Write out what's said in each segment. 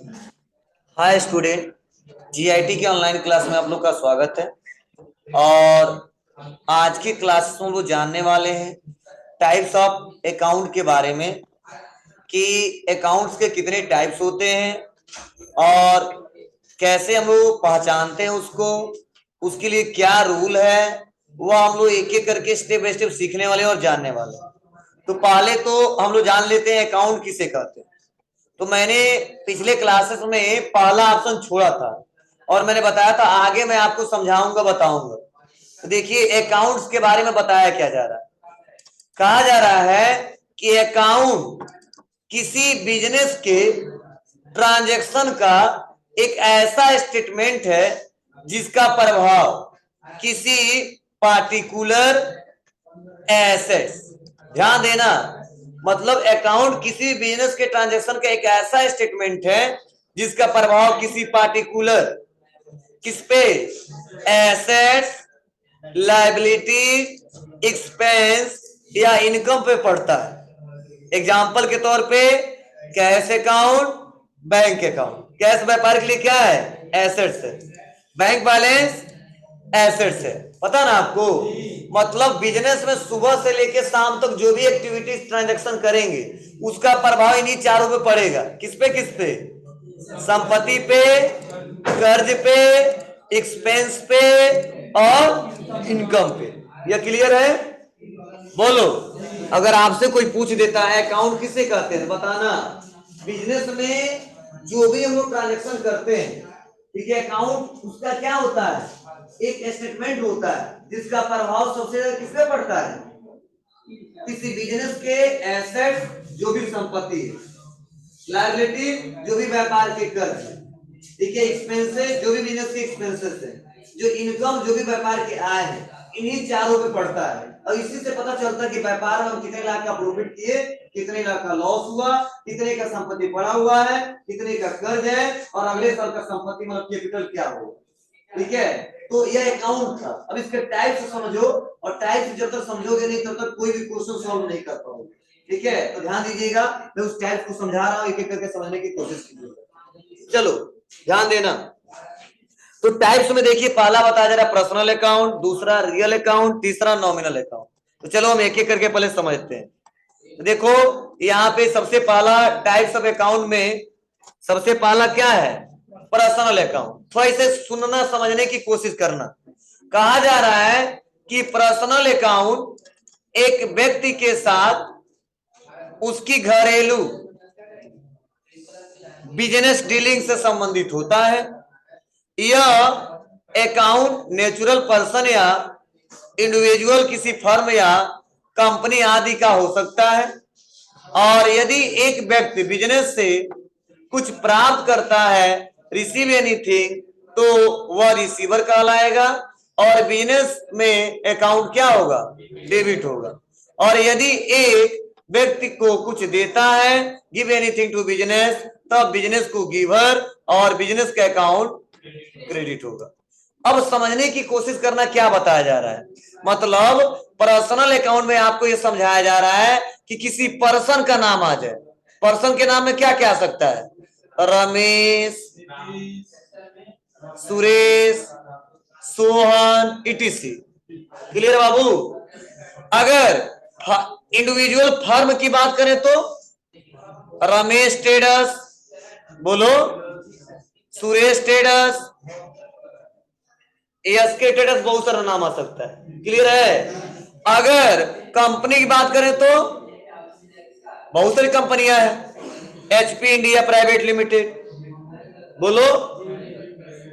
Hi student, GIT के online class में आप लोग का स्वागत है। और आज की क्लास में वो जानने वाले हैं टाइप्स ऑफ अकाउंट के बारे में कि अकाउंट्स के कितने टाइप्स होते हैं और कैसे हम लोग पहचानते हैं उसको, उसके लिए क्या रूल है, वो हम लोग एक एक करके स्टेप बाय स्टेप सीखने वाले और जानने वाले हैं। तो पहले तो हम लोग जान लेते हैं अकाउंट किसे कहते हैं। तो मैंने पिछले क्लासेस में पहला ऑप्शन छोड़ा था और मैंने बताया था आगे मैं आपको समझाऊंगा, बताऊंगा। तो देखिए अकाउंट्स के बारे में बताया क्या जा रहा है। कहा जा रहा है कि अकाउंट किसी बिजनेस के ट्रांजैक्शन का एक ऐसा स्टेटमेंट है जिसका प्रभाव किसी पार्टिकुलर एसेट्स, ध्यान देना, मतलब अकाउंट किसी बिजनेस के ट्रांजैक्शन का एक ऐसा स्टेटमेंट है जिसका प्रभाव किसी पार्टिकुलर, किस पे, एसेट्स, लायबिलिटी, एक्सपेंस या इनकम पे पड़ता है। एग्जांपल के तौर पे cash account, bank account. Cash व्यापार के लिए क्या है? एसेट्स है। बैंक बैलेंस एसेट्स है। पता ना आपको, मतलब बिजनेस में सुबह से लेके शाम तक जो भी एक्टिविटीज ट्रांजैक्शन करेंगे उसका प्रभाव इन्हीं चारों पे पड़ेगा। किस पे? किस पे? संपत्ति पे, कर्ज पे, एक्सपेंस पे और इनकम पे। यह क्लियर है? बोलो, अगर आपसे कोई पूछ देता है अकाउंट किसे कहते हैं, बताना। बिजनेस में जो भी हम लोग ट्रांजेक्शन करते हैं, ठीक है, अकाउंट उसका क्या होता है? एक स्टेटमेंट होता है जिसका प्रभाव सबसे ज्यादा किस पे पड़ता है? किसी बिजनेस के एसेट जो भी संपत्ति है, लायबिलिटी जो भी व्यापार के कर्ज है, ठीक है, एक्सपेंसेस जो भी बिजनेस के एक्सपेंसेस है, जो इनकम जो भी व्यापार की आय है, इन्हीं चारों पे पड़ता है। और इसी से पता चलता है कि व्यापार में हम कितने लाख का प्रॉफिट किए, कितने लाख का लॉस हुआ, कितने का संपत्ति पड़ा हुआ है, कितने का कर्ज है और अगले साल का संपत्ति मतलब कैपिटल क्या होगा। ठीक है, तो यह अकाउंट था। अब इसके टाइप्स समझो, और टाइप्स जब तक समझोगे नहीं तब तक कोई भी क्वेश्चन सॉल्व नहीं कर पाओगे। ठीक है, तो ध्यान दीजिएगा, मैं उस टाइप को समझा रहा हूं, एक एक करके समझने की कोशिश कीजिएगा। चलो ध्यान देना। तो टाइप्स में देखिए पहला बताया जा रहा है पर्सनल अकाउंट, दूसरा रियल अकाउंट, तीसरा नॉमिनल अकाउंट। तो चलो हम एक एक करके पहले समझते हैं। तो देखो यहाँ पे सबसे पहला टाइप्स ऑफ अकाउंट में सबसे पहला क्या है? Personal account. थोड़ा इसे सुनना समझने की कोशिश करना। कहा जा रहा है कि पर्सनल अकाउंट एक व्यक्ति के साथ उसकी घरेलू बिजनेस डीलिंग से संबंधित होता है। यह अकाउंट नेचुरल पर्सन या इंडिविजुअल किसी फर्म या कंपनी आदि का हो सकता है। और यदि एक व्यक्ति बिजनेस से कुछ प्राप्त करता है, रिसीव एनीथिंग, तो वह रिसीवर कहलाएगा और बिजनेस में अकाउंट क्या होगा? डेबिट होगा। और यदि एक व्यक्ति को कुछ देता है, गिव एनीथिंग टू बिजनेस, तब बिजनेस को गिवर और बिजनेस का अकाउंट क्रेडिट होगा। अब समझने की कोशिश करना क्या बताया जा रहा है। मतलब पर्सनल अकाउंट में आपको यह समझाया जा रहा है कि किसी पर्सन का नाम आ जाए। पर्सन के नाम में क्या क्या आ सकता है? रमेश, सुरेश, सोहन, इटीसी। क्लियर बाबू? अगर इंडिविजुअल फर्म की बात करें तो रमेश ट्रेडर्स, बोलो, सुरेश ट्रेडर्स, एएसके ट्रेडर्स, बहुत सारा नाम आ सकता है। क्लियर है? अगर कंपनी की बात करें तो बहुत सारी कंपनियां हैं। एचपी इंडिया प्राइवेट लिमिटेड, बोलो,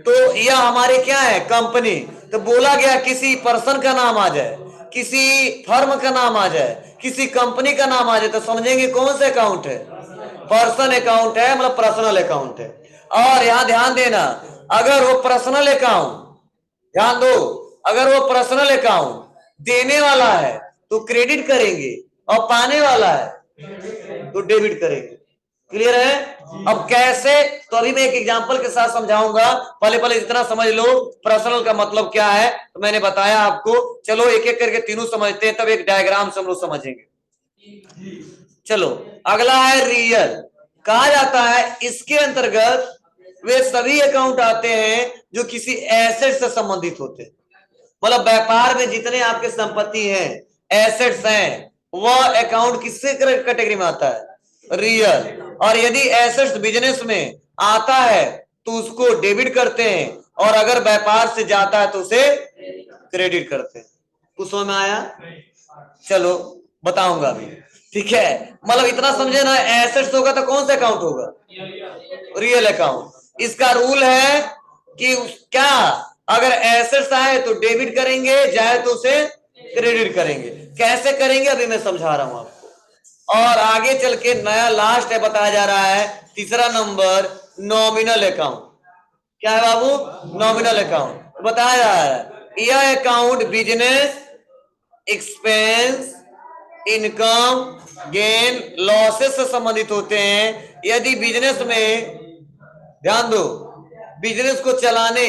तो यह हमारे क्या है? कंपनी। तो बोला गया किसी पर्सन का नाम आ जाए, किसी फर्म का नाम आ जाए, किसी कंपनी का नाम आ जाए, तो समझेंगे कौन सा अकाउंट है? पर्सन अकाउंट है, मतलब पर्सनल अकाउंट है। और यहां ध्यान देना, अगर वो पर्सनल अकाउंट, ध्यान दो, अगर वो पर्सनल अकाउंट देने वाला है तो क्रेडिट करेंगे और पाने वाला है तो डेबिट करेंगे। क्लियर है? अब कैसे, तो अभी मैं एक एग्जांपल के साथ समझाऊंगा। पहले पहले इतना समझ लो पर्सनल का मतलब क्या है, तो मैंने बताया आपको। चलो एक एक करके तीनों समझते हैं, तब एक डायग्राम से हम लोग समझेंगे। चलो अगला है रियल। कहा जाता है इसके अंतर्गत वे सभी अकाउंट आते हैं जो किसी एसेट से संबंधित होते हैं। मतलब व्यापार में जितने आपके संपत्ति हैं, एसेट्स हैं, वह अकाउंट किससे कैटेगरी में आता है? रियल। और यदि एसेट्स बिजनेस में आता है तो उसको डेबिट करते हैं, और अगर व्यापार से जाता है तो उसे क्रेडिट करते हैं। कुछ समझ में आया? चलो बताऊंगा अभी। ठीक है, मतलब इतना समझे ना, एसेट्स होगा तो कौन सा अकाउंट होगा? Real account. इसका रूल है कि क्या अगर एसेट्स आए तो डेबिट करेंगे, जाए तो उसे क्रेडिट करेंगे। कैसे करेंगे अभी मैं समझा रहा हूं आपको। और आगे चल के नया लास्ट है बताया जा रहा है, तीसरा नंबर, नॉमिनल अकाउंट। क्या है बाबू? Nominal account. बताया जा रहा है यह account business expense, income, gain, losses से संबंधित होते हैं। यदि बिजनेस में, ध्यान दो, बिजनेस को चलाने,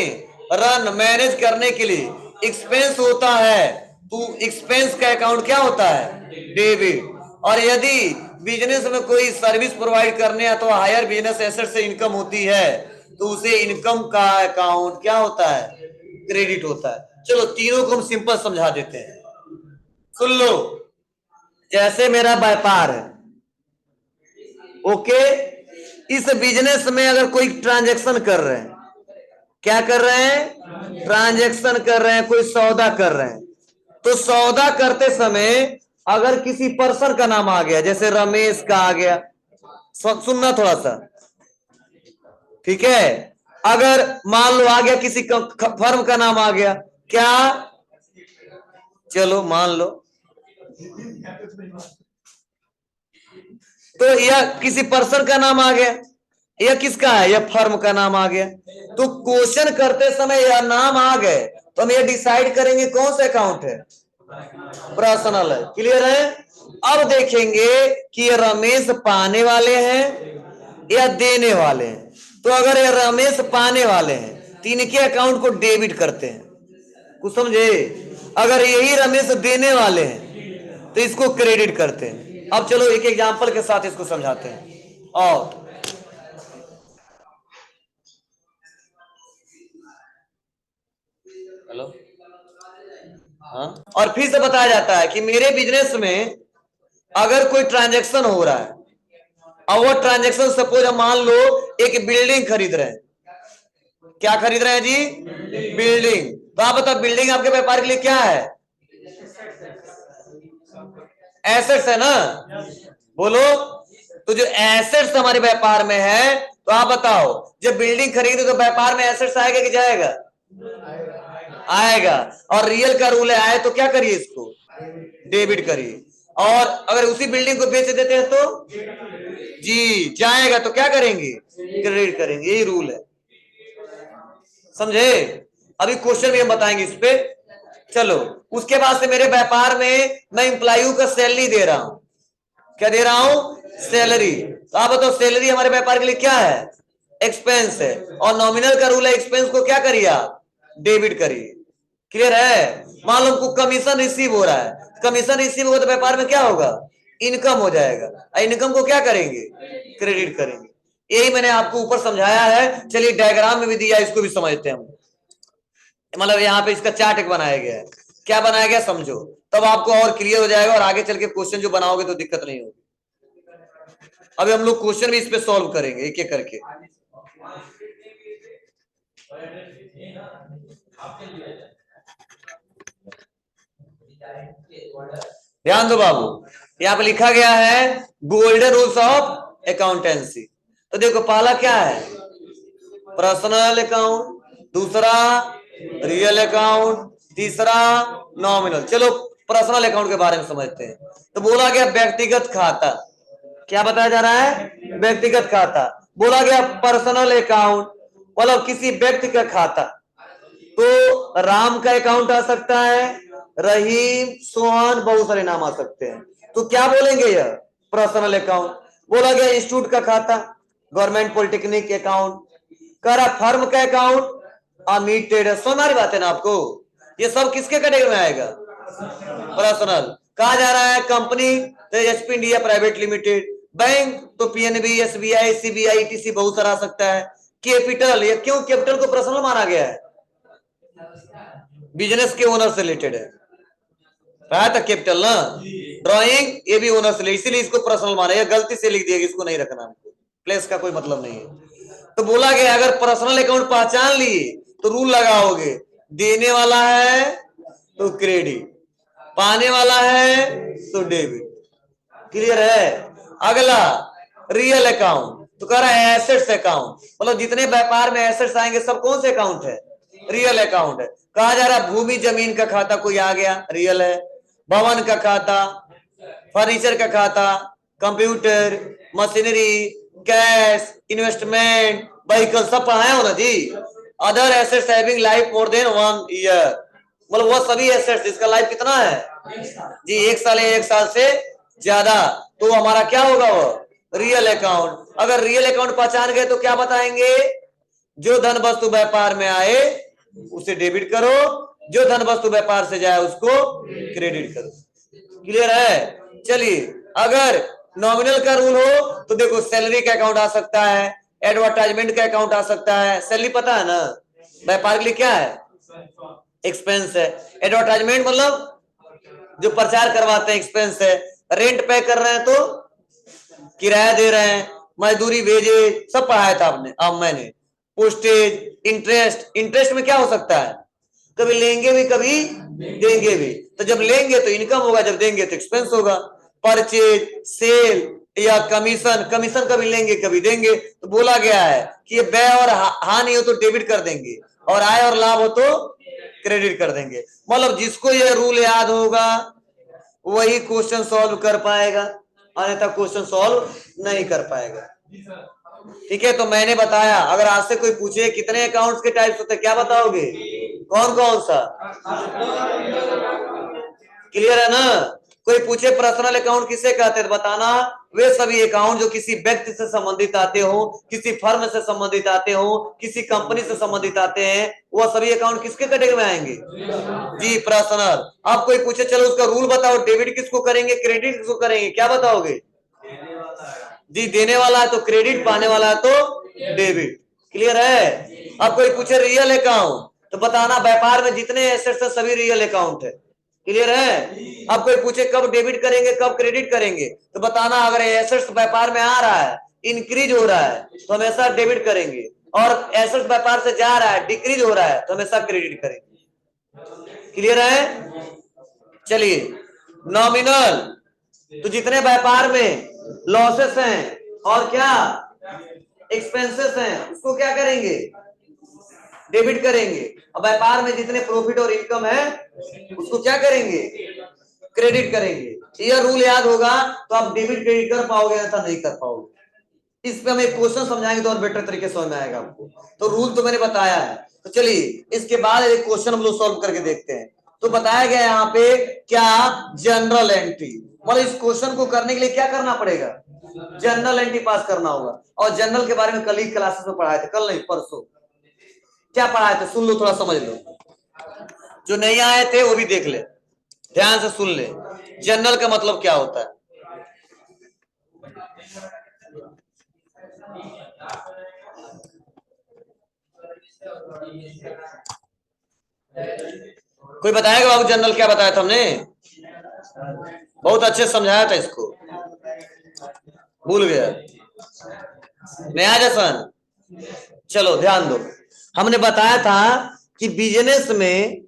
रन, मैनेज करने के लिए एक्सपेंस होता है तो एक्सपेंस का अकाउंट क्या होता है? डेबिट। और यदि बिजनेस में कोई सर्विस प्रोवाइड करने या तो हायर बिजनेस एसेट से इनकम होती है तो उसे इनकम का अकाउंट क्या होता है? क्रेडिट होता है। चलो तीनों को हम सिंपल समझा देते हैं, सुन लो। जैसे मेरा व्यापार है, ओके, इस बिजनेस में अगर कोई ट्रांजैक्शन कर रहे हैं, क्या कर रहे हैं? ट्रांजैक्शन कर रहे हैं, कोई सौदा कर रहे हैं, तो सौदा करते समय अगर किसी पर्सन का नाम आ गया, जैसे रमेश का आ गया, सुनना थोड़ा सा, ठीक है। अगर मान लो आ गया किसी फर्म का नाम आ गया, क्या? चलो मान लो, तो यह किसी पर्सन का नाम आ गया, यह किसका है? यह फर्म का नाम आ गया। तो क्वेश्चन करते समय यह नाम आ गए तो हम ये डिसाइड करेंगे कौन सा अकाउंट है? पर्सनल है। क्लियर है? अब देखेंगे कि ये रमेश पाने वाले हैं या देने वाले हैं। तो अगर ये रमेश पाने वाले हैं तो इनके अकाउंट को डेबिट करते हैं। कुछ समझे? अगर यही रमेश देने वाले हैं तो इसको क्रेडिट करते हैं। अब चलो एक एग्जांपल के साथ इसको समझाते हैं। और हेलो, हाँ, और फिर से बताया जाता है कि मेरे बिजनेस में अगर कोई ट्रांजैक्शन हो रहा है, और वो ट्रांजैक्शन सपोज हम मान लो एक बिल्डिंग खरीद रहे हैं। क्या खरीद रहे हैं जी? बिल्डिंग। तो आप बताओ बिल्डिंग आपके व्यापार के लिए क्या है? एसेट्स है ना? बोलो। तो जो एसेट्स हमारे व्यापार में है, तो आप बताओ जब बिल्डिंग खरीदे तो व्यापार में एसेट्स आएगा कि जाएगा? आएगा। और रियल का रूल है, आए तो क्या करिए? इसको डेबिट करिए। और अगर उसी बिल्डिंग को बेच देते हैं तो जी जाएगा, तो क्या करेंगे? क्रेडिट करेंगे। यही रूल है, समझे? अभी क्वेश्चन भी हम बताएंगे इस पे। चलो, उसके बाद से मेरे व्यापार में मैं एम्प्लॉय का सैलरी दे रहा हूं। क्या दे रहा हूं? सैलरी। तो आप बताओ सैलरी हमारे व्यापार के लिए क्या है? एक्सपेंस है। और नॉमिनल का रूल है एक्सपेंस को क्या करिए आप? डेबिट करिए। क्लियर है? मान लो आपको कमीशन रिसीव हो रहा है, कमीशन रिसीव होगा तो व्यापार में क्या होगा? इनकम हो जाएगा। इनकम को क्या करेंगे? क्रेडिट करेंगे। यही मैंने आपको ऊपर समझाया है। चलिए डायग्राम में भी दिया, इसको भी समझते हैं हम। मतलब यहाँ पे इसका चार्ट एक बनाया गया है। क्या बनाया गया समझो, तब आपको और क्लियर हो जाएगा, और आगे चल के क्वेश्चन जो बनाओगे तो दिक्कत नहीं होगी। अभी हम लोग क्वेश्चन भी इस पे सॉल्व करेंगे एक एक करके। ध्यान दो बाबू, यहाँ पे लिखा गया है गोल्डन रूल्स ऑफ अकाउंटेंसी। तो देखो पहला क्या है? पर्सनल अकाउंट, दूसरा रियल अकाउंट, तीसरा नॉमिनल। चलो पर्सनल अकाउंट के बारे में समझते हैं। तो बोला गया व्यक्तिगत खाता। क्या बताया जा रहा है? व्यक्तिगत खाता। बोला गया पर्सनल अकाउंट मतलब किसी व्यक्ति का खाता। तो राम का अकाउंट आ सकता है, रहीम, सोहन, बहुत सारे नाम आ सकते हैं। तो क्या बोलेंगे? यह पर्सनल अकाउंट। बोला गया इंस्टीट्यूट का खाता, गवर्नमेंट पॉलिटेक्निक अकाउंट। कह रहा फर्म का अकाउंट, अमिट ट्रेडर्स। समझ आ रही बात है ना आपको? ये सब किसके कैटेगरी में आएगा? पर्सनल। कहा जा रहा है कंपनी तो HP India private limited, bank तो पीएनबी, एसबीआई, सीबीआई, ईटीसी बहुत सारा आ सकता है। कैपिटल, ये क्यों कैपिटल को पर्सनल माना गया है? बिजनेस के ओनर से रिलेटेड है, रहा था कैपिटल ना। ड्राइंग ये भी ओनर से, इसीलिए इसको पर्सनल माना। ये गलती से लिख दिया, इसको नहीं रखना हमको, प्लेस का कोई मतलब नहीं है। तो बोला गया अगर पर्सनल अकाउंट पहचान लिए तो रूल लगाओगे, देने वाला है तो क्रेडिट, पाने वाला है तो डेबिट। क्लियर है? अगला रियल अकाउंट, तो कह रहा है एसेट्स अकाउंट, मतलब जितने व्यापार में एसेट्स आएंगे सब कौन से अकाउंट है? रियल अकाउंट है। कहा जा रहा है भूमि जमीन का खाता कोई आ गया, रियल है। भवन का खाता, फर्नीचर का खाता, computer, machinery, cash, investment, vehicle, सब पढ़ाए हो ना जी। Other assets having life more than 1 year, मतलब वो सभी एसेट्स जिसका लाइफ कितना है जी, 1 साल या 1 साल से ज्यादा, तो हमारा क्या होगा? वो रियल अकाउंट। अगर रियल अकाउंट पहचान गए तो क्या बताएंगे? जो धन वस्तु व्यापार में आए उसे डेबिट करो, जो धन वस्तु व्यापार से जाए उसको क्रेडिट करो। क्लियर है? चलिए, अगर नॉमिनल का रूल हो तो देखो सैलरी का अकाउंट आ सकता है, एडवर्टाइजमेंट का अकाउंट आ सकता है। सैलरी पता है ना, व्यापार के लिए क्या है? एक्सपेंस है। एडवर्टाइजमेंट मतलब जो प्रचार करवाते हैं, एक्सपेंस है। रेंट पे कर रहे हैं तो किराया दे रहे हैं, मजदूरी भेजे, सब पढ़ाया था आपने, अब मैंने। पोस्टेज, इंटरेस्ट, इंटरेस्ट में क्या हो सकता है? कभी लेंगे भी कभी देंगे भी, तो जब लेंगे तो इनकम होगा, जब देंगे तो एक्सपेंस होगा। परचेज, सेल या कमीशन, कमीशन कभी लेंगे कभी देंगे। तो बोला गया है कि ये व्यय और हानि हो तो डेबिट कर देंगे, और आय और लाभ हो तो क्रेडिट कर देंगे। मतलब जिसको ये रूल याद होगा वही क्वेश्चन सॉल्व कर पाएगा, अन्यथा क्वेश्चन सॉल्व नहीं कर पाएगा। ठीक है, तो मैंने बताया अगर आज से कोई पूछे कितने अकाउंट्स के टाइप्स होते हैं, क्या बताओगे? कौन कौन सा? क्लियर है ना? कोई पूछे पर्सनल अकाउंट किसे कहते हैं, बताना वे सभी अकाउंट जो किसी व्यक्ति से संबंधित आते हो, किसी फर्म से संबंधित आते हो, किसी कंपनी से संबंधित आते हैं, वह सभी अकाउंट किसके कैटेगरी में आएंगे जी? पर्सनल। अब कोई पूछे चलो उसका रूल बताओ, डेबिट किसको करेंगे, क्रेडिट किसको करेंगे, क्या बताओगे जी? देने वाला है तो क्रेडिट, पाने वाला है तो डेबिट। क्लियर है? अब कोई पूछे रियल अकाउंट तो बताना व्यापार में जितने एसेट्स है सभी रियल अकाउंट है। क्लियर है? अब कोई पूछे कब डेबिट करेंगे कब क्रेडिट करेंगे, तो बताना अगर एसेट्स व्यापार में आ रहा है, इंक्रीज हो रहा है, तो हमेशा डेबिट करेंगे, और एसेट्स व्यापार से जा रहा है, डिक्रीज हो रहा है, तो हमेशा क्रेडिट करेंगे। क्लियर है? चलिए, नॉमिनल, तो जितने व्यापार में लॉसेस हैं और क्या एक्सपेंसेस हैं उसको क्या करेंगे? डेबिट करेंगे। और व्यापार में जितने प्रॉफिट और इनकम है उसको क्या करेंगे? क्रेडिट करेंगे। यह रूल याद होगा तो आप डेबिट क्रेडिट कर पाओगे, ऐसा नहीं कर पाओगे। इस पे हम एक क्वेश्चन समझाएंगे तो और बेटर तरीके से समझ में आएगा आपको। तो रूल तो मैंने बताया है, तो चलिए इसके बाद एक क्वेश्चन हम लोग सॉल्व करके देखते हैं। तो बताया गया यहाँ पे क्या? जनरल एंट्री, मतलब इस क्वेश्चन को करने के लिए क्या करना पड़ेगा? जनरल एंट्री पास करना होगा। और जनरल के बारे में कल ही क्लासेस में पढ़ाए थे, कल नहीं परसों। क्या पढ़ाए थे सुन लो, थोड़ा समझ लो, जो नहीं आए थे वो भी देख ले, ध्यान से सुन ले। जनरल का मतलब क्या होता है? कोई बताएगा बाबू जनरल क्या बताया था हमने? बहुत अच्छे समझाया था इसको, भूल गया नया जसन। चलो ध्यान दो, हमने बताया था कि बिजनेस में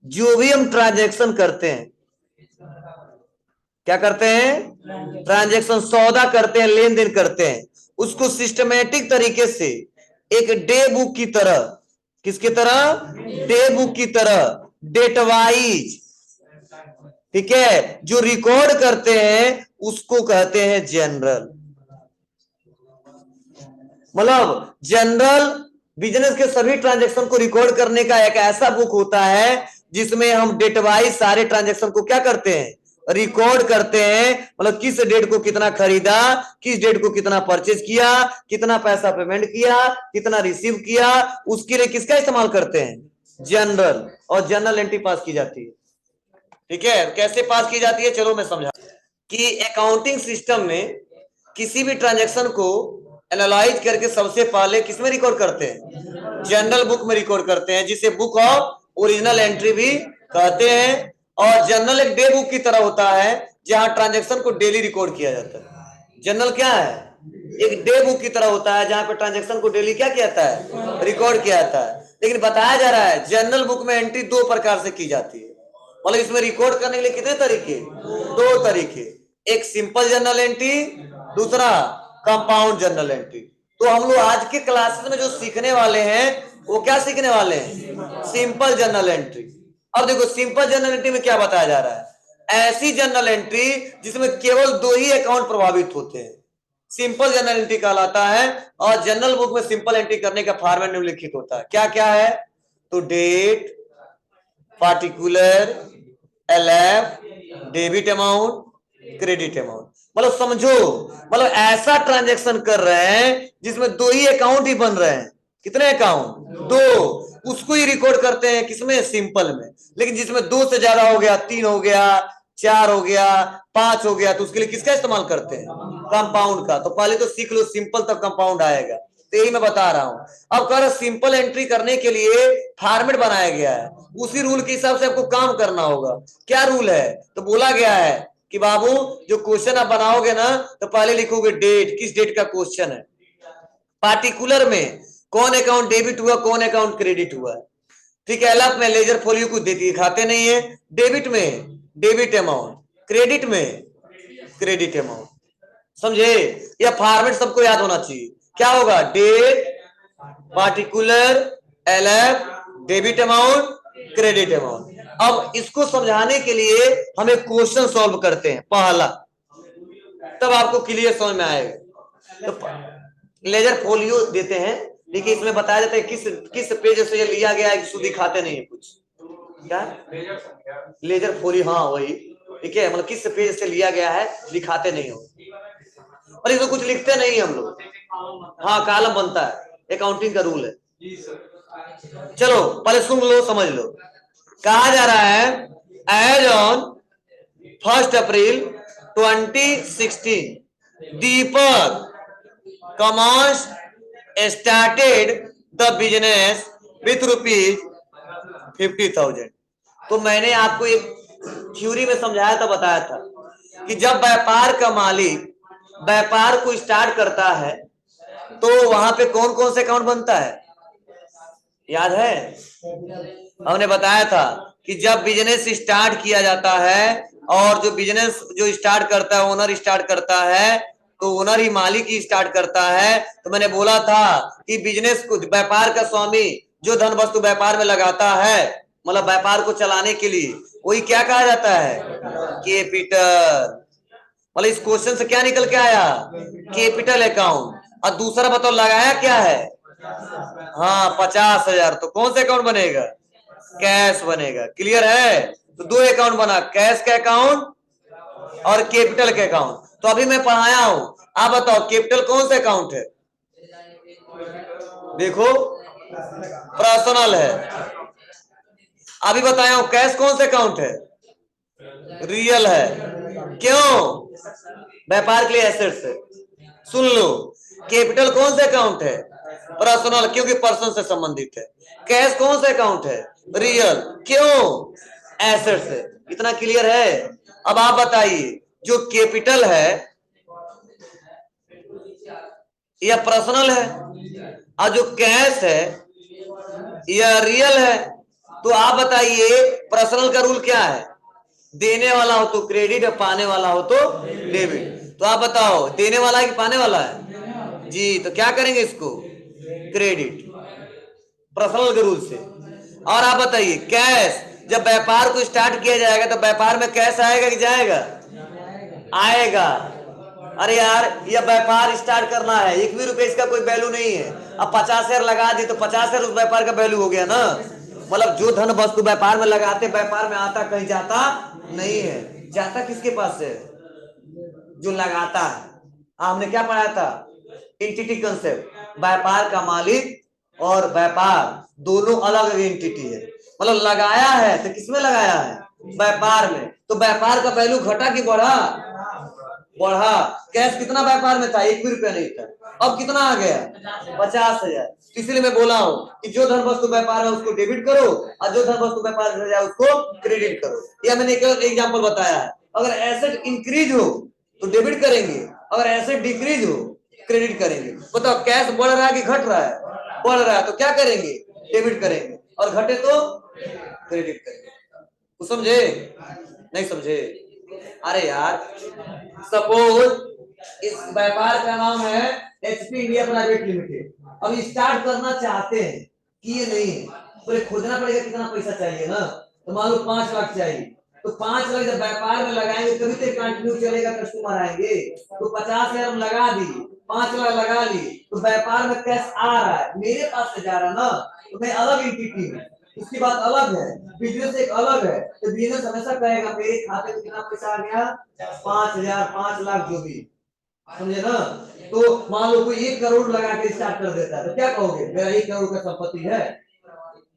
जो भी हम ट्रांजैक्शन करते हैं, क्या करते हैं? ट्रांजैक्शन, सौदा करते हैं, लेन देन करते हैं, उसको सिस्टमेटिक तरीके से एक डे बुक की तरह, किसकी तरह? डे बुक की तरह, डेट वाइज, ठीक है, जो रिकॉर्ड करते हैं उसको कहते हैं जनरल। मतलब जनरल बिजनेस के सभी ट्रांजैक्शन को रिकॉर्ड करने का एक ऐसा बुक होता है जिसमें हम डेट वाइज सारे ट्रांजैक्शन को क्या करते हैं? रिकॉर्ड करते हैं। मतलब किस डेट को कितना खरीदा, किस डेट को कितना परचेज किया, कितना पैसा पेमेंट किया, कितना रिसीव किया, उसके लिए किसका इस्तेमाल करते हैं? जनरल। और जनरल एंट्री पास की जाती है। ठीक है, कैसे पास की जाती है चलो मैं समझा कि अकाउंटिंग सिस्टम में किसी भी ट्रांजैक्शन को एनालाइज करके सबसे पहले किसमें रिकॉर्ड करते हैं? जनरल बुक में रिकॉर्ड करते हैं, जिसे बुक ऑफ ओरिजिनल एंट्री भी कहते हैं। और जनरल एक डे बुक की तरह होता है जहां ट्रांजैक्शन को डेली रिकॉर्ड किया जाता है। जनरल क्या है? एक डे बुक की तरह होता है जहां पे ट्रांजैक्शन को डेली क्या किया जाता है? रिकॉर्ड किया जाता है। लेकिन बताया जा रहा है जनरल बुक में एंट्री दो प्रकार से की जाती है। मतलब इसमें रिकॉर्ड करने के लिए कितने तरीके? दो तरीके। एक सिंपल जनरल एंट्री, दूसरा कंपाउंड जनरल एंट्री। तो हम लोग आज के क्लासेस में जो सीखने वाले हैं वो क्या सीखने वाले हैं? Simple general entry. अब देखो सिंपल जनरल एंट्री में क्या बताया जा रहा है? ऐसी जनरल एंट्री जिसमें केवल दो ही अकाउंट प्रभावित होते हैं, सिंपल जनरल एंट्री कहलाता है। और जनरल बुक में सिंपल एंट्री करने का फॉर्मेट निम्नलिखित होता है। क्या क्या है? तो date, particular, LF, debit amount, credit amount. मतलब समझो, मतलब ऐसा ट्रांजैक्शन कर रहे हैं जिसमें दो ही अकाउंट ही बन रहे हैं। कितने अकाउंट? दो। उसको ही रिकॉर्ड करते हैं किसमें? सिंपल में। लेकिन जिसमें दो से ज्यादा हो गया, तीन हो गया, चार हो गया, पांच हो गया, तो उसके लिए किसका इस्तेमाल करते हैं? कंपाउंड का। तो पहले तो सीख लो सिंपल तब कंपाउंड आएगा। तो यही मैं बता रहा हूं। अब कह रहा सिंपल एंट्री करने के लिए फॉर्मेट बनाया गया है, उसी रूल के हिसाब से आपको काम करना होगा। क्या रूल है? तो बोला गया है कि बाबू जो क्वेश्चन आप बनाओगे ना तो पहले लिखोगे डेट, किस डेट का क्वेश्चन है। पार्टिकुलर में कौन अकाउंट डेबिट हुआ, कौन अकाउंट क्रेडिट हुआ। ठीक है। एलएफ में लेजर फोलियो कुछ दिखाते नहीं है। डेबिट में डेबिट अमाउंट, क्रेडिट में क्रेडिट अमाउंट। समझे? यह फॉर्मेट सबको याद होना चाहिए। क्या होगा? Date, particular, LF, debit amount, credit amount. अब इसको समझाने के लिए हम एक क्वेश्चन सॉल्व करते हैं पहला, तब आपको क्लियर समझ में आएगा। तो लेजर फोलियो देते हैं, देखिए इसमें बताया जाता है किस किस पेज से ये लिया गया है। इसको दिखाते नहीं है कुछ। क्या? लेजर फोलियो, हाँ वही। ठीक है, मतलब किस पेज से लिया गया है दिखाते नहीं हो, और इसमें कुछ लिखते नहीं हम लोग। हाँ कॉलम बनता है, अकाउंटिंग का रूल है। चलो पहले सुन लो, समझ लो। कहा जा रहा है as on 1 April 2016 Deepak commerce started the business with ₹50,000। तो मैंने आपको एक थ्योरी में समझाया था, बताया था कि जब व्यापार का मालिक व्यापार को स्टार्ट करता है तो वहां पे कौन कौन से अकाउंट बनता है? याद है? हमने बताया था कि जब बिजनेस स्टार्ट किया जाता है और जो बिजनेस जो स्टार्ट करता है, ओनर स्टार्ट करता है, तो ओनर ही मालिक ही स्टार्ट करता है। तो मैंने बोला था कि बिजनेस को, व्यापार का स्वामी जो धन वस्तु व्यापार में लगाता है, मतलब व्यापार को चलाने के लिए, वही क्या कहा जाता है? कैपिटल। मतलब इस क्वेश्चन से क्या निकल के आया? Capital account. और दूसरा बताओ लगाया क्या है? हाँ 50,000। तो कौन सा अकाउंट बनेगा? कैश बनेगा। क्लियर है? तो दो अकाउंट बना, कैश का अकाउंट और कैपिटल का अकाउंट। तो अभी मैं पढ़ाया हूं, आप बताओ कैपिटल कौन सा अकाउंट है? देखो पर्सनल है। अभी बताया हूं कैश कौन सा अकाउंट है? रियल है। क्यों? व्यापार के लिए एसेट्स है। सुन लो, कैपिटल कौन सा अकाउंट है? पर्सनल, क्योंकि पर्सन से संबंधित है। कैश कौन सा अकाउंट है? रियल, क्यों? एसेट्स है। इतना क्लियर है? अब आप बताइए जो कैपिटल है यह पर्सनल है और जो कैश है यह रियल है। तो आप बताइए पर्सनल का रूल क्या है? देने वाला हो तो क्रेडिट और पाने वाला हो तो डेबिट। तो आप बताओ देने वाला है कि पाने वाला है? जी, तो क्या करेंगे इसको? क्रेडिट, पर्सनल के रूल से। और आप बताइए कैश, जब व्यापार को स्टार्ट किया जाएगा तो व्यापार में कैश आएगा कि जाएगा? आएगा। अरे यार ये व्यापार स्टार्ट करना है, एक भी रुपए इसका कोई वैल्यू नहीं है। अब 50,000 लगा दी तो 50,000 उस व्यापार का वैल्यू हो गया ना। मतलब जो धन वस्तु व्यापार में लगाते, व्यापार में आता कहीं जाता नहीं है। जाता किसके पास है? जो लगाता है। हमने क्या पढ़ाया था? Entity concept. व्यापार का मालिक और व्यापार दोनों अलग अलग एंटिटी है। मतलब लगाया है तो किसमें लगाया है? व्यापार में। तो व्यापार का वैल्यू घटा कि बढ़ा? बढ़ा। कैश कितना व्यापार में था, 1 भी रुपया नहीं था, अब कितना आ गया 50,000। इसलिए मैं बोला हूं कि जो धन वस्तु व्यापार है उसको डेबिट करो और जो धन वस्तु व्यापार है उसको क्रेडिट करो। या मैंने एक एग्जांपल बताया है, अगर एसेट इंक्रीज हो तो डेबिट करेंगे, अगर एसेट डिक्रीज हो क्रेडिट करेंगे। बताओ कैश बढ़ रहा है कि घट रहा है, बढ़ रहा है तो क्या करेंगे, डेबिट करेंगे, और घटे तो क्रेडिट करेंगे। तो समझे नहीं समझे? अरे यार सपोज इस व्यापार का नाम है एचपी इंडिया प्राइवेट लिमिटेड, अब स्टार्ट करना चाहते हैं कि ये नहीं है तो खोजना पड़ेगा कितना पैसा चाहिए ना, तो मान लो 5 लाख चाहिए, तो 5 लाख जब व्यापार में लगाएंगे तभी तो कंटिन्यू चलेगा, कस्टमर आएंगे। तो 50,000 लगा दिए, 5 लाख लगा लिए, तो व्यापार में कैश आ रहा है, मेरे पास से जा रहा ना, तो मैं अलग एंटिटी हूँ, उसकी बात अलग है, बिजनेस एक अलग है। तो बिजनेस हमेशा कहेगा मेरे खाते में कितना पैसा आ गया, 5,000, 5 लाख जो भी, समझे ना। तो मान लो कोई 1 करोड़ लगा के स्टार्ट कर देता है तो क्या कहोगे, मेरा 1 करोड़ का संपत्ति है,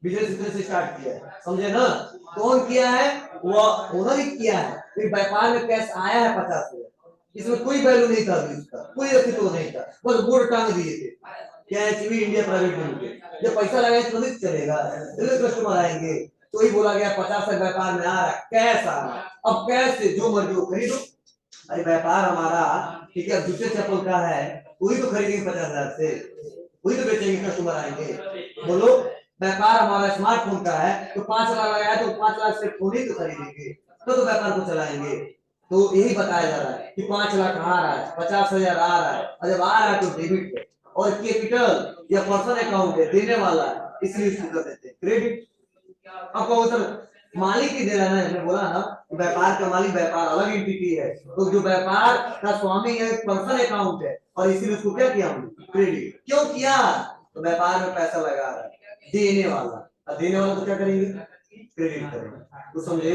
बिजनेस इतने से स्टार्ट किया है, समझे ना। कौन किया है, वो ओनर ही किया है। फिर व्यापार में कैश आया है 50,000, इसमें कोई वैल्यू नहीं था अभी उसका, कोई अस्तित्व नहीं था, बस बोर्ड टांग दिए थे क्या एचवी इंडिया प्राइवेट लिमिटेड। जब पैसा लगाए तो नहीं चलेगा, कस्टमर आएंगे। तो ही बोला गया 50 लाख व्यापार में आ रहा है, कैश आ रहा है, अब कैश से जो मर्जी हो खरीदो। अरे व्यापार हमारा ठीक है, जूते चप्पल का है, वही तो खरीदेंगे 50,000 से, वही तो बेचेंगे, कस्टमर आएंगे। बोलो व्यापार हमारा स्मार्टफोन का है तो 5 लाख लगाया तो 5 लाख से फोन ही तो खरीदेंगे, तो व्यापार को चलाएंगे। तो यही बताया जा रहा है कि 5 लाख आ रहा है, 50,000 आ रहा है, और जब आ रहा है तो डेबिट है, और कैपिटल या पर्सनल अकाउंट है देने वाला है, इसलिए उसको कर देते हैं क्रेडिट। आपको सर मालिक ही दे रहा है, मैंने बोला ना व्यापार का मालिक, व्यापार अलग एंटिटी है, तो जो व्यापार का स्वामी है पर्सनल अकाउंट है, और इसीलिए उसको क्या किया हमने, क्रेडिट। क्यों किया, तो व्यापार में पैसा लगा रहा है देने वाला, और देने वाला तो क्या करेंगे, क्रेडिट करेंगे। तो समझे,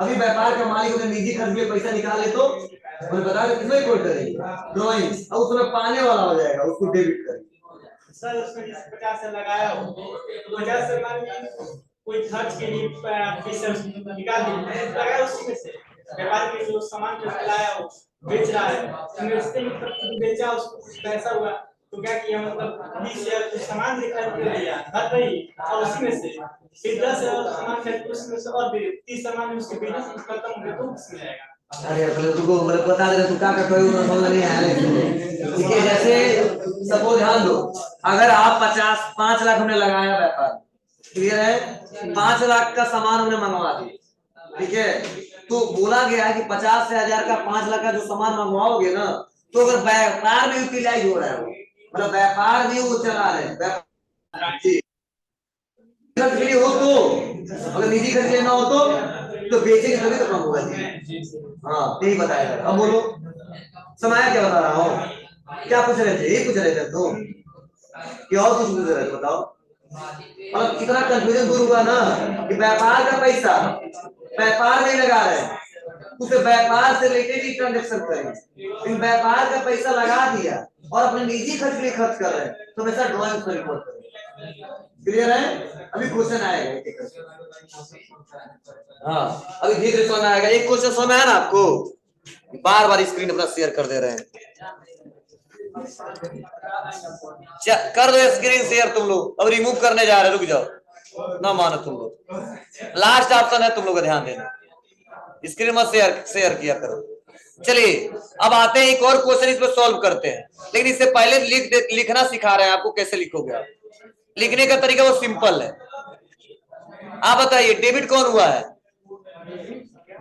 अभी व्यापार का मालिक अपने निजी खर्च में पैसा निकाले तो उन्हें बता दें किसमें कोड करेंगे, ड्राइंग, और उसमें पाने वाला हो जाएगा, उसको डेबिट करेंगे। सर उसमें 50 से लगाया हो तो 50 से मान कोई खर्च के लिए पैसा निकाल लगाया, उसी में से व्यापार के जो सामान जो लाया हो बेच रहा है, इन्वेस्टिंग बेचा, उसको पैसा हुआ तो क्या किया, मतलब 20 शेयर कुछ सामान खरीद लिया हर रही, और उसी में से फिर 10 सामान खरीद उसमें से, और फिर 30 सामान उसके बिजनेस खत्म हो गया तो उसमें आएगा। अरे तुमको मतलब बता दे रहे तू क्या करते हो, समझ नहीं आया लेकिन ठीक है। जैसे सपोज ध्यान दो, अगर आप 5 लाख हमने लगाया व्यापार, क्लियर है, 5 लाख का सामान हमने मंगवा दिया, ठीक है, तो बोला गया कि 50 से 1,000 का 5 लाख का जो सामान मंगवाओगे ना, तो अगर व्यापार में यूटिलाइज हो रहा है, मतलब व्यापार में वो चला रहे हैं खर्च के लिए हो तो, अगर निजी खर्च लेना हो तो बेचेंगे तभी तो कम होगा जी। हाँ यही बताया था। अब बोलो समय क्या बता रहा हूँ, क्या पूछ रहे थे, यही पूछ रहे थे तो क्या और कुछ पूछ रहे थे, बताओ। मतलब कितना कंफ्यूजन दूर हुआ ना कि व्यापार का पैसा व्यापार में लगा रहे हैं, उसे व्यापार से रिलेटेड ही ट्रांजेक्शन करें, व्यापार का पैसा लगा दिया और अपने निजी खर्च के लिए खर्च कर रहे हैं, तो हमेशा ड्राइंग पर रिपोर्ट करें। क्लियर है, अभी क्वेश्चन आएगा। हाँ अभी धीरे धीरे समझ आएगा, एक क्वेश्चन समझ आया ना आपको, बार बार स्क्रीन अपना शेयर कर दे रहे हैं, कर दो स्क्रीन शेयर तुम लोग, अब रिमूव करने जा रहे, रुक जाओ ना मानो तुम लोग, लास्ट ऑप्शन है तुम लोग का ध्यान देना, स्क्रीन मत शेयर किया करो। चलिए अब आते हैं एक और क्वेश्चन, इसको सॉल्व करते हैं, लेकिन इससे पहले लिखना सिखा रहे हैं आपको, कैसे लिखोगे आप। लिखने का तरीका वो सिंपल है, आप बताइए डेबिट कौन हुआ है,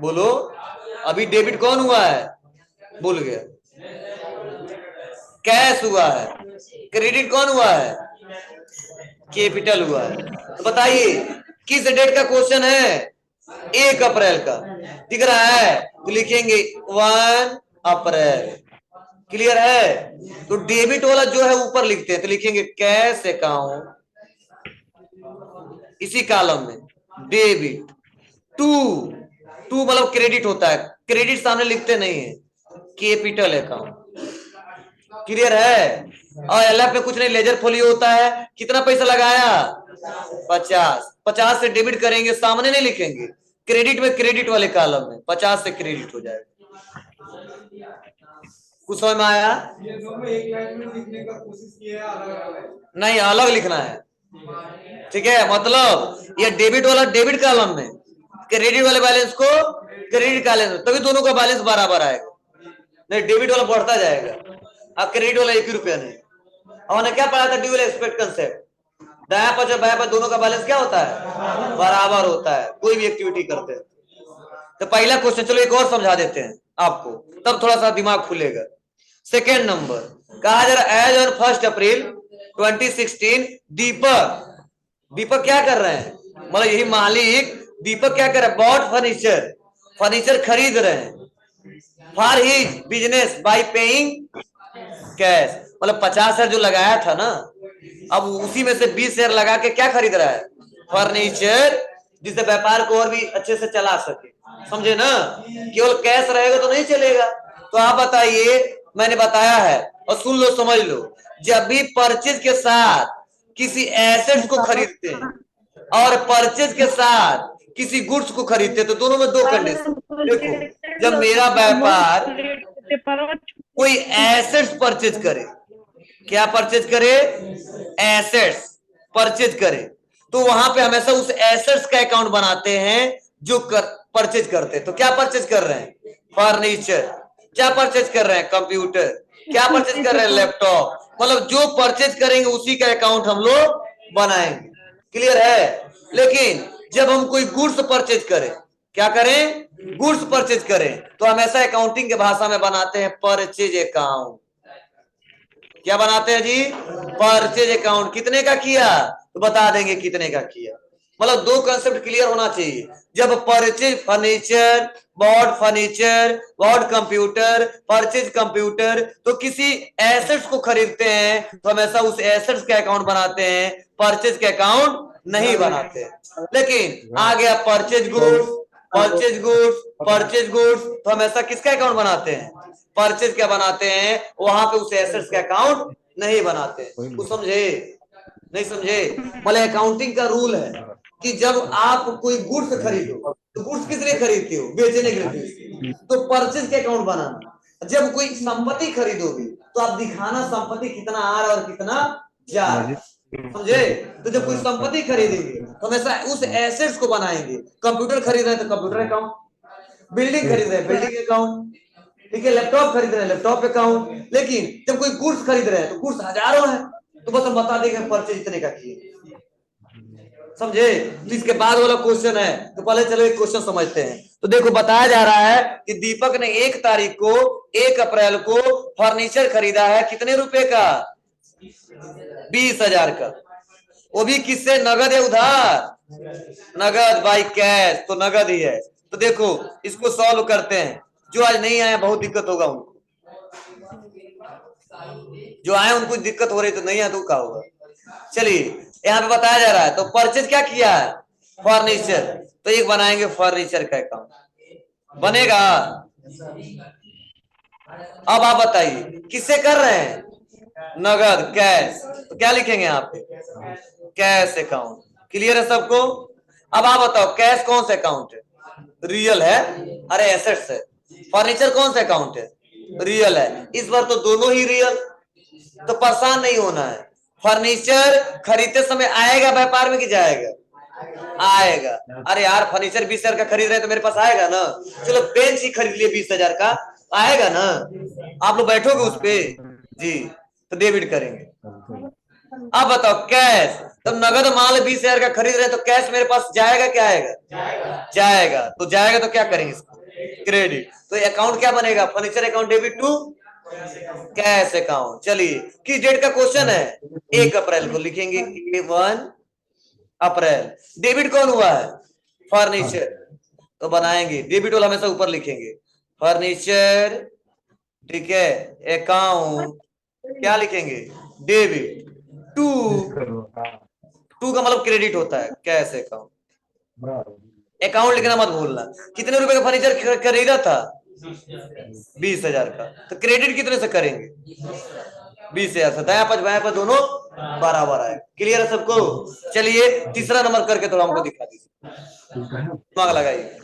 बोलो अभी डेबिट कौन हुआ है, भूल गया, कैश हुआ है, क्रेडिट कौन हुआ है, कैपिटल हुआ है। तो बताइए किस डेट का क्वेश्चन है, 1 अप्रैल का, दिख रहा है तो लिखेंगे 1 अप्रैल, क्लियर है। तो डेबिट वाला जो है ऊपर लिखते हैं तो लिखेंगे कैश अकाउंट, इसी कॉलम में डेबिट, टू मतलब क्रेडिट होता है, क्रेडिट सामने लिखते नहीं है, कैपिटल अकाउंट, क्लियर है। और एलएफ में कुछ नहीं, लेजर फोलियो होता है, कितना पैसा लगाया 50 से डेबिट करेंगे, सामने नहीं लिखेंगे, क्रेडिट में क्रेडिट वाले कॉलम में 50 से क्रेडिट हो जाएगा। कुछ समझ में आया? ये दोनों एक लाइन में लिखने का कोशिश किया है, अलग अलग नहीं, अलग लिखना है। ठीक है, मतलब ये डेबिट वाला डेबिट कॉलम में, क्रेडिट वाले बैलेंस को क्रेडिट कॉलम में, तभी दोनों का बैलेंस बराबर आएगा। नहीं, डेबिट वाला बढ़ता जाएगा, अब क्रेडिट वाला 1 रुपया नहीं। हमने क्या पढ़ा था? Dual expect concept. दाया पक्ष और बाया पक्ष दोनों का बैलेंस क्या होता है? बराबर होता है, कोई भी एक्टिविटी करते हैं। तो पहला क्वेश्चन, चलो एक और समझा देते हैं आपको, तब थोड़ा सा दिमाग खुलेगा। सेकेंड नंबर कहा जा रहा है, एज ऑन 1 अप्रैल 2016 दीपक क्या कर रहे हैं? मतलब यही मालिक दीपक क्या कर रहे हैं? बॉट फर्नीचर खरीद रहे हैं for his business by paying cash. मतलब 50 शेयर जो लगाया था ना, अब उसी में से 20 शेयर लगा के क्या खरीद रहा है? फर्नीचर, जिससे व्यापार को और भी अच्छे से चला सके। समझे ना? केवल कैश रहेगा तो नहीं चलेगा। तो आप बताइए, मैंने बताया है और सुन लो, समझ लो, जब भी परचेज के साथ किसी एसेट्स को खरीदते हैं और परचेज के साथ किसी गुड्स को खरीदते हैं, तो दोनों में दो कंडीशन। देखो, जब मेरा व्यापार कोई एसेट्स परचेज करे, क्या परचेज करे? एसेट्स परचेज करे, तो वहां पे हमेशा उस एसेट्स का अकाउंट बनाते हैं जो परचेज करते हैं। तो क्या परचेज कर रहे हैं? फर्नीचर। क्या परचेज कर रहे हैं? कंप्यूटर। क्या परचेज कर रहे हैं? लैपटॉप। मतलब जो परचेज करेंगे उसी का अकाउंट हम लोग बनाएंगे। क्लियर है? लेकिन जब हम कोई गुड्स परचेज करें, क्या करें? गुड्स परचेज करें, तो हमेशा अकाउंटिंग के भाषा में बनाते हैं परचेज अकाउंट। क्या बनाते हैं जी? Purchase account. कितने का किया? तो बता देंगे कितने का किया। मतलब दो कंसेप्ट क्लियर होना चाहिए। जब purchase furniture, bought computer, purchase computer, तो किसी एसेट्स को खरीदते हैं तो हमेशा उस एसेट्स के अकाउंट बनाते हैं, परचेज के अकाउंट नहीं बनाते। लेकिन आ गया परचेज गुड्स, तो हमेशा किसका अकाउंट बनाते हैं? परचेज क्या बनाते हैं, वहां पे उस एसेट्स का अकाउंट नहीं बनाते। कुछ समझे? नहीं समझे? मतलब अकाउंटिंग का रूल है कि जब आप कोई गुड्स खरीदो, तो गुड्स किस लिए खरीदते हो? बेचने के लिए। तो परचेज के अकाउंट बनाना। जब कोई संपत्ति खरीदोगे, तो आप दिखाना संपत्ति कितना आ रहा है और कितना जा रहा है। समझे? तो जब कोई संपत्ति खरीदेंगे तो हमेशा उस एसेट्स को बनाएंगे। कंप्यूटर खरीद रहे हैं तो कंप्यूटर अकाउंट, बिल्डिंग खरीद रहे हैं बिल्डिंग अकाउंट, ठीक है, लैपटॉप खरीद रहे हैं लैपटॉप अकाउंट। लेकिन जब कोई गुड्स खरीद रहे हैं तो गुड्स हजारों है, तो बस हम बता देंगे परचेज इतने का किए। समझे? तो इसके बाद वाला क्वेश्चन है, तो पहले चलो एक क्वेश्चन समझते हैं। तो देखो, बताया जा रहा है कि दीपक ने 1 तारीख को 1 अप्रैल को फर्नीचर खरीदा है। कितने रुपए का? 20,000 का। वो भी किससे? नगद या उधार? नगद, बाई कैश, तो नगद ही है। तो देखो, इसको सॉल्व करते हैं। जो आज नहीं आया बहुत दिक्कत होगा उनको, जो आए उनको दिक्कत हो रही, तो नहीं आया तो क्या होगा? चलिए, यहाँ पे बताया जा रहा है, तो परचेज क्या किया है? फर्नीचर, तो एक बनाएंगे फर्नीचर का अकाउंट बनेगा। अब आप बताइए किससे कर रहे हैं? नगद, कैश, तो क्या लिखेंगे यहाँ पे? Cash account. क्लियर है सबको? अब आप बताओ, कैश कौन सा अकाउंट है? रियल है, अरे एसेट्स है। फर्नीचर कौन सा अकाउंट है? रियल है। इस बार तो दोनों ही रियल, तो परेशान नहीं होना है। फर्नीचर खरीदते समय आएगा व्यापार में कि जाएगा? आएगा। अरे यार, फर्नीचर 20,000 का खरीद रहे तो मेरे पास आएगा ना। चलो बेंच ही खरीद लिए 20,000 का, आएगा ना? आप लोग बैठोगे उस पे जी, तो डेबिट करेंगे। अब बताओ, कैश, तो नगद माल 20,000 का खरीद रहे हैं, तो कैश मेरे पास जाएगा क्या आएगा? जाएगा। तो जाएगा तो क्या करेंगे इसको? क्रेडिट। तो अकाउंट क्या बनेगा? Furniture account debit to cash account. चलिए, किस डेट का क्वेश्चन है? 1 अप्रैल को लिखेंगे 1 अप्रैल। डेबिट कौन हुआ है? फर्नीचर, तो बनाएंगे डेबिट वाला हमेशा ऊपर लिखेंगे फर्नीचर, ठीक है, अकाउंट क्या लिखेंगे? डेबिट टू, का मतलब क्रेडिट होता है, कैश अकाउंट। अकाउंट लिखना मत भूलना। कितने रुपए का फर्नीचर खरीदा था? 20,000 का। तो क्रेडिट कितने से करेंगे? 20,000 से। दाया पक्ष बाया पक्ष दोनों बराबर आए। क्लियर है सबको? चलिए तीसरा नंबर करके थोड़ा हमको दिखा दीजिए, दिमाग लगाइए।